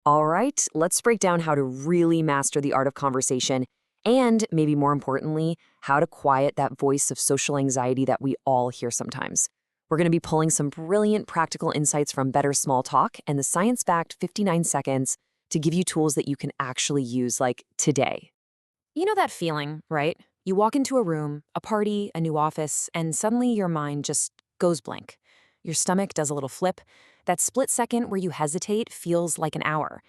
All right, let's break down how to really master the art of conversation and, maybe more importantly, how to quiet that voice of social anxiety that we all hear sometimes. We're going to be pulling some brilliant practical insights from Better Small Talk and the science-backed 59 seconds to give you tools that you can actually use like today. You know that feeling, right? You walk into a room, a party, a new office, and suddenly your mind just goes blank. Your stomach does a little flip. That split second where you hesitate feels like an hour.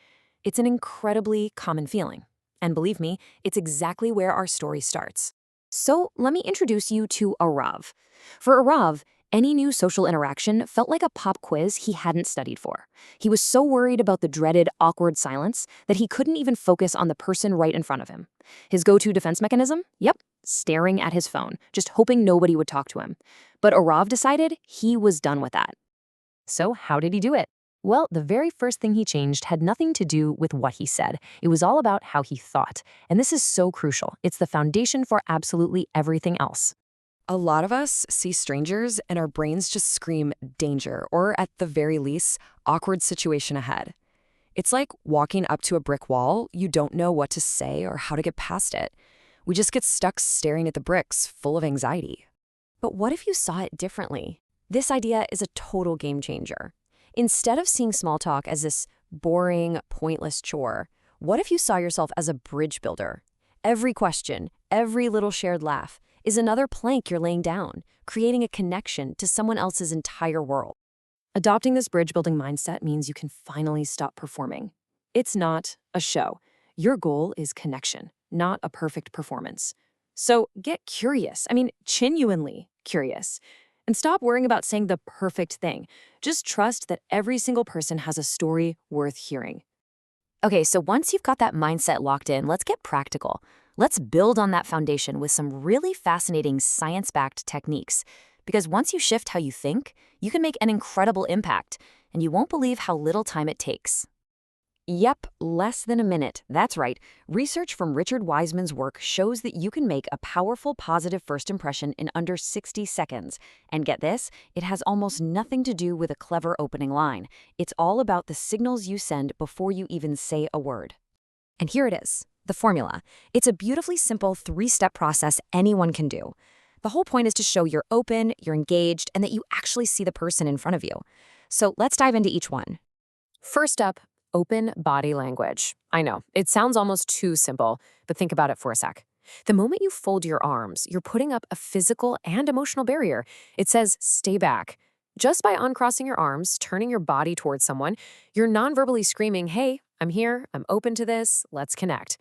It's an incredibly common feeling. And believe me, it's exactly where our story starts. So let me introduce you to Arav. For Arav, any new social interaction felt like a pop quiz he hadn't studied for. He was so worried about the dreaded awkward silence that he couldn't even focus on the person right in front of him. His go-to defense mechanism? Yep, staring at his phone, just hoping nobody would talk to him. But Arav decided he was done with that. So how did he do it? Well, the very first thing he changed had nothing to do with what he said. It was all about how he thought. And this is so crucial. It's the foundation for absolutely everything else. A lot of us see strangers and our brains just scream danger, or at the very least, awkward situation ahead. It's like walking up to a brick wall, you don't know what to say or how to get past it. We just get stuck staring at the bricks, full of anxiety. But what if you saw it differently? This idea is a total game changer. Instead of seeing small talk as this boring, pointless chore, what if you saw yourself as a bridge builder? Every question, every little shared laugh is another plank you're laying down, creating a connection to someone else's entire world. Adopting this bridge-building mindset means you can finally stop performing. It's not a show. Your goal is connection, not a perfect performance. So get curious, genuinely curious. And stop worrying about saying the perfect thing. Just trust that every single person has a story worth hearing. Okay, so once you've got that mindset locked in, let's get practical. Let's build on that foundation with some really fascinating science-backed techniques. Because once you shift how you think, you can make an incredible impact, and you won't believe how little time it takes. Yep, less than a minute. That's right. Research from Richard Wiseman's work shows that you can make a powerful positive first impression in under 60 seconds. And get this, it has almost nothing to do with a clever opening line. It's all about the signals you send before you even say a word. And here it is, the formula. It's a beautifully simple 3-step process anyone can do. The whole point is to show you're open, you're engaged, and that you actually see the person in front of you. So let's dive into each one. First up, open body language. I know, it sounds almost too simple, but think about it for a sec. The moment you fold your arms, you're putting up a physical and emotional barrier. It says, stay back. Just by uncrossing your arms, turning your body towards someone, you're non-verbally screaming, hey, I'm here, I'm open to this, let's connect.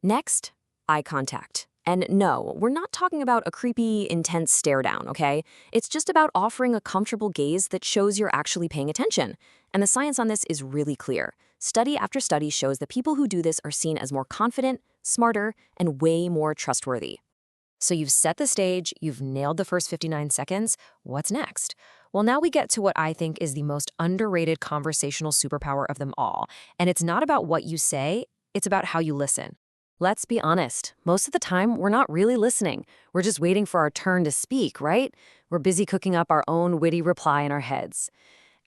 Next, eye contact. And no, we're not talking about a creepy, intense stare down, okay? It's just about offering a comfortable gaze that shows you're actually paying attention. And the science on this is really clear. Study after study shows that people who do this are seen as more confident, smarter, and way more trustworthy. So you've set the stage, you've nailed the first 59 seconds. What's next? Well, now we get to what I think is the most underrated conversational superpower of them all. And it's not about what you say, it's about how you listen. Let's be honest, most of the time, we're not really listening. We're just waiting for our turn to speak, right? We're busy cooking up our own witty reply in our heads.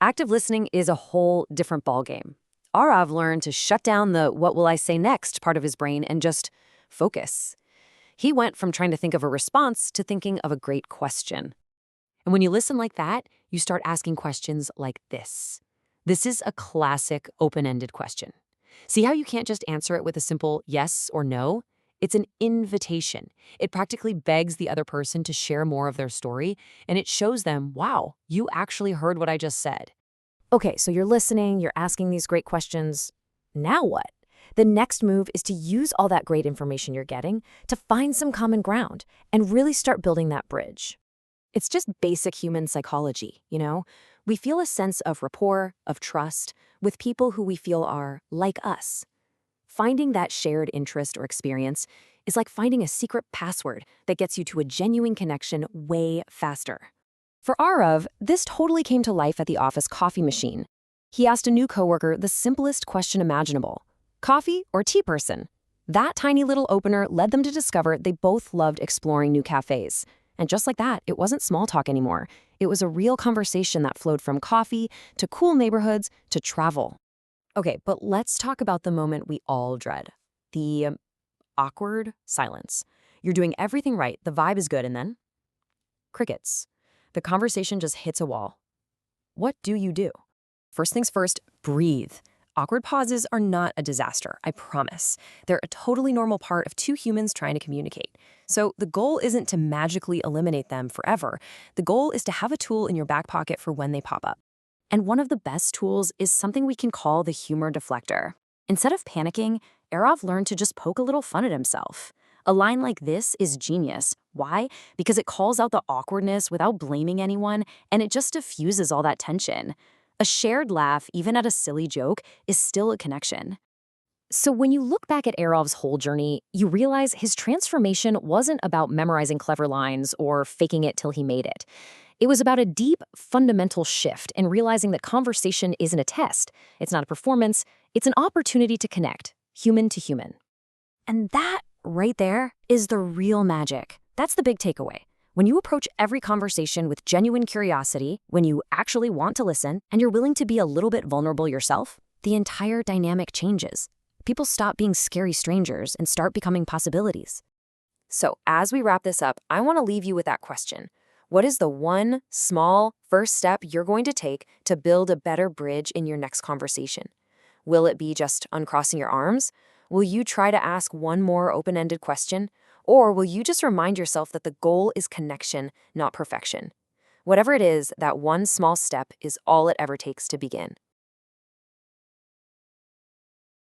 Active listening is a whole different ballgame. Arav learned to shut down the what will I say next part of his brain and just focus. He went from trying to think of a response to thinking of a great question. And when you listen like that, you start asking questions like this. This is a classic open-ended question. See how you can't just answer it with a simple yes or no? It's an invitation. It practically begs the other person to share more of their story, and it shows them, wow, you actually heard what I just said. Okay, so you're listening, you're asking these great questions. Now what? The next move is to use all that great information you're getting to find some common ground and really start building that bridge. It's just basic human psychology, you know? We feel a sense of rapport, of trust, with people who we feel are like us. Finding that shared interest or experience is like finding a secret password that gets you to a genuine connection way faster. For Arav, this totally came to life at the office coffee machine. He asked a new coworker the simplest question imaginable. Coffee or tea person? That tiny little opener led them to discover they both loved exploring new cafes. And just like that, it wasn't small talk anymore. It was a real conversation that flowed from coffee to cool neighborhoods to travel. Okay, but let's talk about the moment we all dread. The awkward silence. You're doing everything right, the vibe is good, and then crickets. The conversation just hits a wall. What do you do? First things first, breathe. Awkward pauses are not a disaster, I promise. They're a totally normal part of two humans trying to communicate. So the goal isn't to magically eliminate them forever. The goal is to have a tool in your back pocket for when they pop up. And one of the best tools is something we can call the humor deflector. Instead of panicking, Arov learned to just poke a little fun at himself. A line like this is genius. Why? Because it calls out the awkwardness without blaming anyone, and it just diffuses all that tension. A shared laugh, even at a silly joke, is still a connection. So when you look back at Arov's whole journey, you realize his transformation wasn't about memorizing clever lines or faking it till he made it. It was about a deep, fundamental shift in realizing that conversation isn't a test. It's not a performance. It's an opportunity to connect, human to human. And that, right there, is the real magic. That's the big takeaway. When you approach every conversation with genuine curiosity, when you actually want to listen, and you're willing to be a little bit vulnerable yourself, the entire dynamic changes. People stop being scary strangers and start becoming possibilities. So as we wrap this up, I want to leave you with that question. What is the one small first step you're going to take to build a better bridge in your next conversation? Will it be just uncrossing your arms? Will you try to ask one more open-ended question? Or will you just remind yourself that the goal is connection, not perfection? Whatever it is, that one small step is all it ever takes to begin.